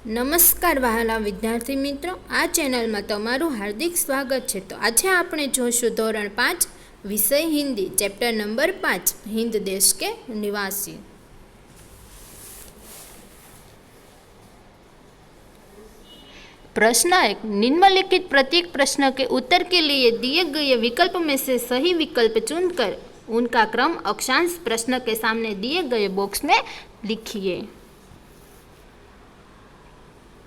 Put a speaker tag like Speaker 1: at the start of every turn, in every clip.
Speaker 1: નમસ્કાર વહાલા વિદ્યાર્થી મિત્રો, આ ચેનલમાં તમારું હાર્દિક સ્વાગત છે. તો આજે આપણે જોઈશું ધોરણ 5 વિષય હિન્દી, ચેપ્ટર નંબર 5 हिंद देश के निवासी. प्रश्न 1. निम्नलिखित प्रत्येक प्रश्न के उत्तर के लिए दिए गए विकल्प में से सही विकल्प चुनकर उनका क्रम अक्षांश प्रश्न के सामने दिए गए बॉक्स में लिखिए.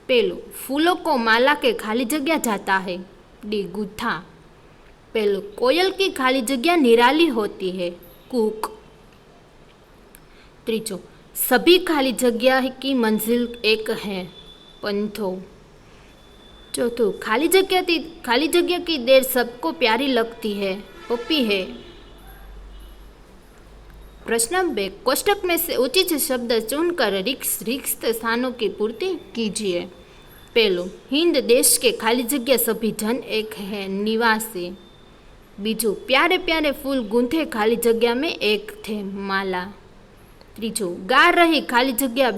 Speaker 1: पहलू, फूलों को माला के खाली जगह जाता है. डी, गुत्था. पहलू, कोयल की खाली जगह निराली होती है. कूक. तीसरो, सभी खाली जगह की मंजिल एक है. पंथो. चौथो, खाली जगह की देर सबको प्यारी लगती है. पपी है. प्रश्न 2. कोष्टक में से उचित शब्द चुनकर रिक्त स्थानों की पूर्ति कीजिए. पहलो, हिंद देश के खाली जगह सभी जन एक है. निवासी. बीजो, प्यारे प्यारे फूल गूंथे खाली जगह में एक थे. माला. तीजो, गा रही खाली जगह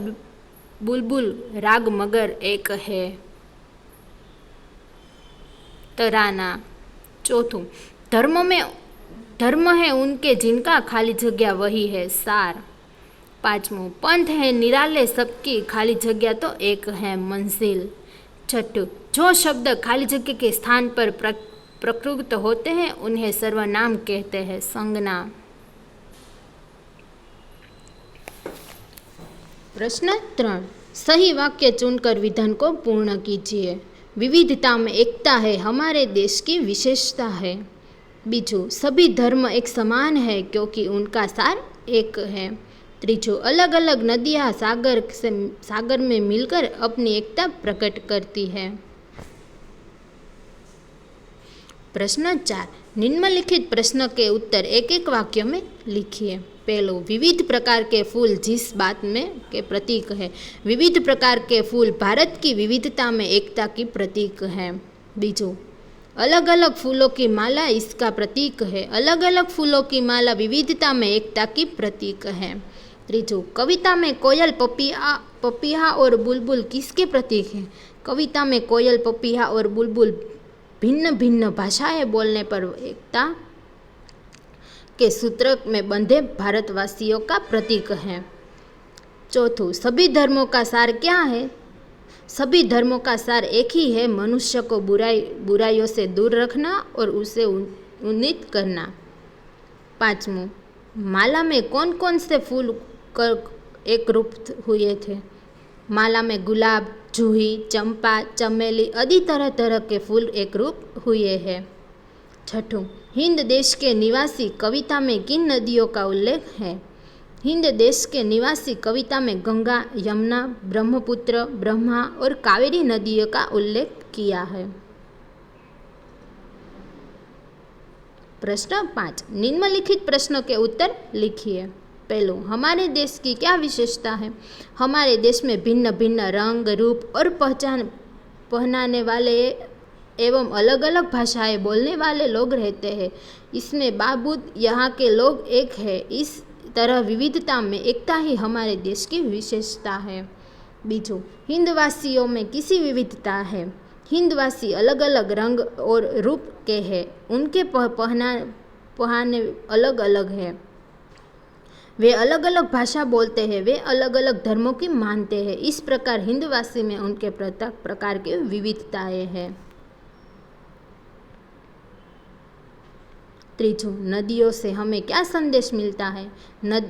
Speaker 1: बुलबुल राग मगर एक है. तराना. चौथो, धर्म है उनके जिनका खाली जगह वही है. सार. पांचवो, पंथ है निराले सबकी खाली जगह तो एक है. मंजिल. छठो, जो शब्द खाली जगह के स्थान पर प्रयुक्त होते हैं उन्हें सर्वनाम कहते हैं. संज्ञा. प्रश्न 3. सही वाक्य चुनकर विधान को पूर्ण कीजिए. विविधता में एकता है हमारे देश की विशेषता है. बीजो, सभी धर्म एक समान है क्योंकि उनका सार एक है. तीजो, अलग अलग नदियाँ सागर में मिलकर अपनी एकता प्रकट करती है. प्रश्न 4. निम्नलिखित प्रश्न के उत्तर एक एक वाक्य में लिखिए. पहलो, विविध प्रकार के फूल जिस बात में के प्रतीक है. विविध प्रकार के फूल भारत की विविधता में एकता की प्रतीक है. बीजो, अलग अलग फूलों की माला इसका प्रतीक है. अलग अलग फूलों की माला विविधता में एकता की प्रतीक है. तीजो, कविता में कोयल पपीहा और बुलबुल किसके प्रतीक हैं. कविता में कोयल पपीहा और बुलबुल भिन्न भिन्न भाषाएं बोलने पर एकता के सूत्र में बंधे भारतवासियों का प्रतीक है. चौथो, सभी धर्मों का सार क्या है. सभी धर्मों का सार एक ही है. मनुष्य को बुराइयों से दूर रखना और उसे उन्नत करना. पांचवों, माला में कौन कौन से फूल एक रूप हुए थे. माला में गुलाब, जूही, चंपा, चमेली आदि तरह तरह के फूल एक रूप हुए हैं. छठों, हिंद देश के निवासी कविता में किन नदियों का उल्लेख है. हिंद देश के निवासी कविता में गंगा, यमुना, ब्रह्मपुत्र, ब्रह्मा और कावेरी नदियों का उल्लेख किया है. प्रश्न 5. निम्नलिखित प्रश्नों के उत्तर लिखिए. पहलो, हमारे देश की क्या विशेषता है. हमारे देश में भिन्न भिन्न रंग, रूप और पहनाने वाले एवं अलग अलग भाषाएं बोलने वाले लोग रहते हैं. इसमें बावजूद यहाँ के लोग एक है. इस तरह विविधता में एकता ही हमारे देश की विशेषता है. बीजो, हिंदवासियों में किसी विविधता है. हिंदवासी अलग अलग रंग और रूप के हैं. उनके पहनाने अलग अलग है. वे अलग अलग भाषा बोलते हैं. वे अलग अलग धर्मों की मानते हैं. इस प्रकार हिंदवासी में उनके प्रत्येक प्रकार की विविधताएं हैं. तीसरो, नदियों से हमें क्या संदेश मिलता है.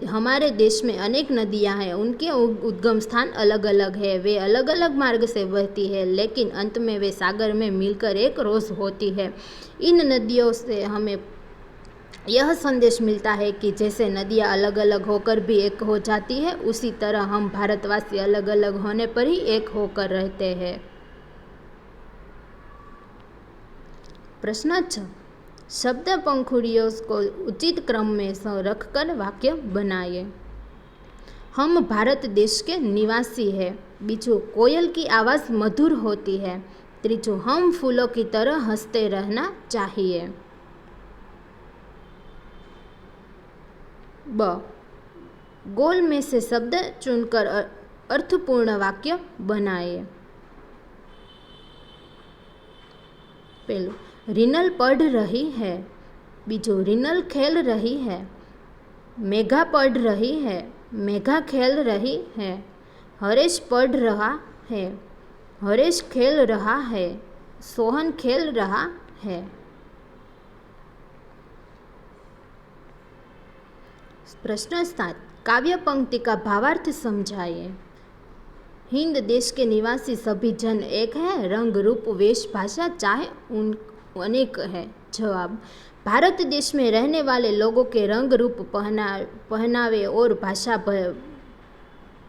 Speaker 1: हमारे देश में अनेक नदियां हैं. उनके उद्गम स्थान अलग अलग है. वे अलग अलग मार्ग से बहती है लेकिन अंत में वे सागर में मिलकर एक रोज होती है. इन नदियों से हमें यह संदेश मिलता है कि जैसे नदियाँ अलग अलग होकर भी एक हो जाती है, उसी तरह हम भारतवासी अलग अलग होने पर ही एक होकर रहते हैं. प्रश्न 6. शब्द पंखुड़ियों को उचित क्रम में रखकर वाक्य बनाइए. हम भारत देश के निवासी हैं. बीजो, कोयल की आवाज़ मधुर होती है. तीजो, हम फूलों की तरह हंसते रहना चाहिए. ब, गोल में से शब्द चुनकर अर्थपूर्ण वाक्य बनाइए. पहलू रिनल पढ़ रही है, बीजो रिनल खेल रही है, मेघा पढ़ रही है, मेघा खेल रही है, हरेश पढ़ रहा है, हरेश खेल रहा है, सोहन खेल रहा है। प्रश्न 7, काव्य पंक्ति का भावार्थ समझाइए। हिंद देश के निवासी सभी जन एक है, रंग रूप वेश भाषा चाहे उन अनेक है। जवाब, भारत देश में रहने वाले लोगों के रंग रूप पहनावे और भाषा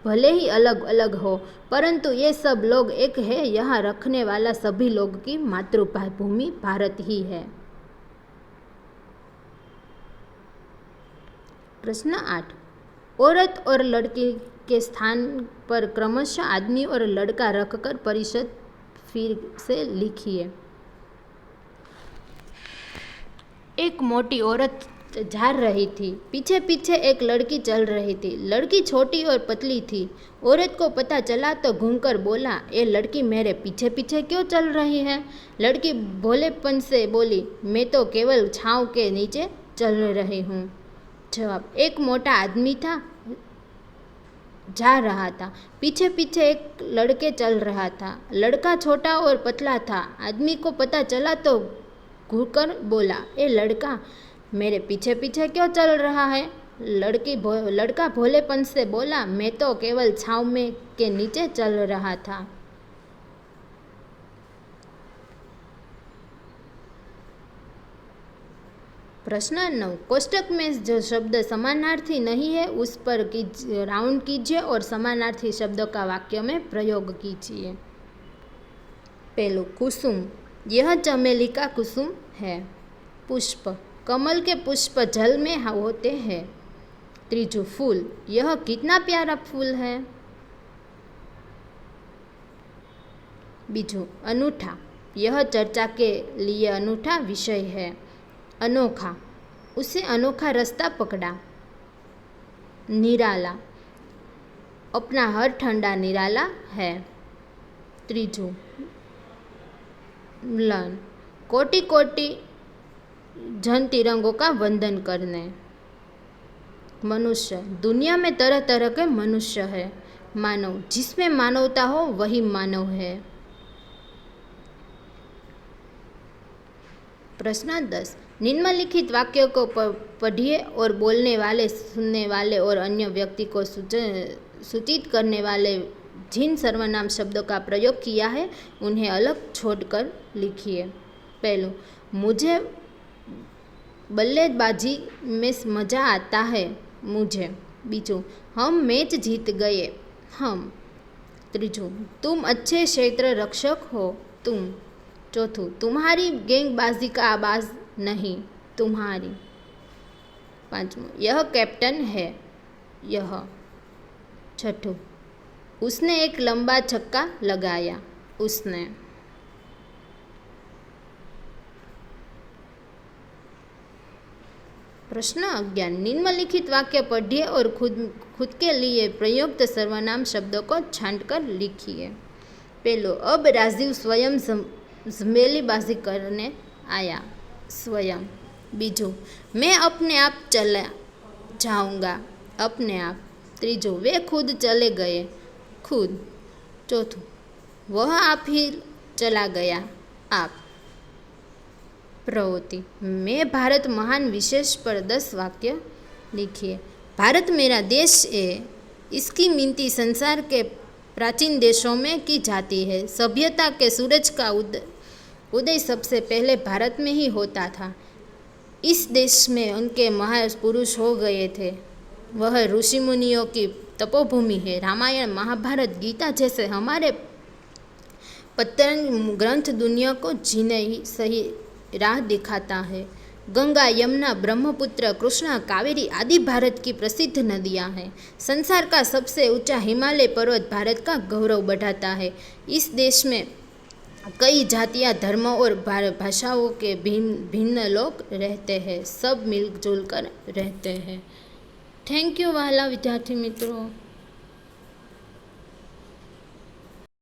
Speaker 1: भले ही अलग अलग हो, परंतु ये सब लोग एक है। यहाँ रखने वाला सभी लोग की मातृभूमि भारत ही है। प्रश्न 8, औरत और लड़की के स्थान पर क्रमशः आदमी और लड़का रखकर परिषद फिर से लिखिए। एक मोटी औरत जा रही थी, पीछे पीछे एक लड़की चल रही थी। लड़की छोटी और पतली थी। औरत को पता चला तो घूमकर बोला, ये लड़की मेरे पीछे पीछे क्यों चल रही है? लड़की भोलेपन से बोली, मैं तो केवल छांव के नीचे चल रही हूँ। जवाब, एक मोटा आदमी था, जा रहा था, पीछे पीछे एक लड़के चल रहा था। लड़का छोटा और पतला था। आदमी को पता चला तो घूरकर बोला, ए लड़का मेरे पीछे पीछे क्यों चल रहा है? लड़का भोलेपन से बोला, मैं तो केवल छांव में के नीचे चल रहा था। प्रश्न 9, कोष्टक में जो शब्द समानार्थी नहीं है उस पर राउंड कीजिए और समानार्थी शब्दों का वाक्य में प्रयोग कीजिए। पहलू, कुसुम, यह चमेली का कुसुम है। पुष्प, कमल के पुष्प जल में होते हैं। तीजू, फूल, यह कितना प्यारा फूल है। बीजू, अनूठा, यह चर्चा के लिए अनूठा विषय है। अनोखा, उसे अनोखा रास्ता पकड़ा। निराला, अपना हर ठंडा निराला है। तीजू, म्लान, कोटि कोटि जन तिरंगों का वंदन करने। मनुष्य, दुनिया में तरह तरह के मनुष्य है। मानव, जिसमें मानवता हो वही मानव है। प्रश्न 10, निम्नलिखित वाक्यों को पढ़िए और बोलने वाले, सुनने वाले और अन्य व्यक्ति को सूचित करने वाले जिन सर्वनाम शब्दों का प्रयोग किया है उन्हें अलग छोड़कर लिखिए। पहलू, मुझे बल्लेबाजी में मज़ा आता है। मुझे। बीजू, हम मैच जीत गए। हम। तीजू, तुम अच्छे क्षेत्र रक्षक हो। तुम। चौथू, तुम्हारी गेंदबाजी का आवाज़ नहीं, तुम्हारी। पांचवू, यह कैप्टन है। यह। छठू, उसने एक लंबा छक्का लगाया। उसने। प्रश्न 11, निम्नलिखित वाक्य पढ़िए और खुद के लिए प्रयुक्त सर्वनाम शब्दों को छांटकर लिखिए। पहलो, अब राजीव स्वयं जमेलीबाजी करने आया। स्वयं। बीजू, मैं अपने आप चला जाऊंगा। अपने आप। तीजू, वे खुद चले गए। खुद। चौथू, वह आप ही चला गया। आप। प्रवृत्ति, मैं भारत महान विशेष पर 10 वाक्य लिखिए। भारत मेरा देश है, इसकी मिनती संसार के प्राचीन देशों में की जाती है। सभ्यता के सूरज का उदय सबसे पहले भारत में ही होता था। इस देश में उनके महापुरुष हो गए थे। वह ऋषि मुनियों की तपोभूमि है। रामायण, महाभारत, गीता जैसे हमारे पतन ग्रंथ दुनिया को जीने ही सही राह दिखाता है। गंगा, यमुना, ब्रह्मपुत्र, कृष्णा, कावेरी आदि भारत की प्रसिद्ध नदियां हैं। संसार का सबसे ऊंचा हिमालय पर्वत भारत का गौरव बढ़ाता है। इस देश में कई जातियां, धर्मों और भाषाओं के भिन्न लोग रहते हैं। सब मिलजुल कर रहते हैं। थैंक यू वहाला विद्यार्थी मित्रों।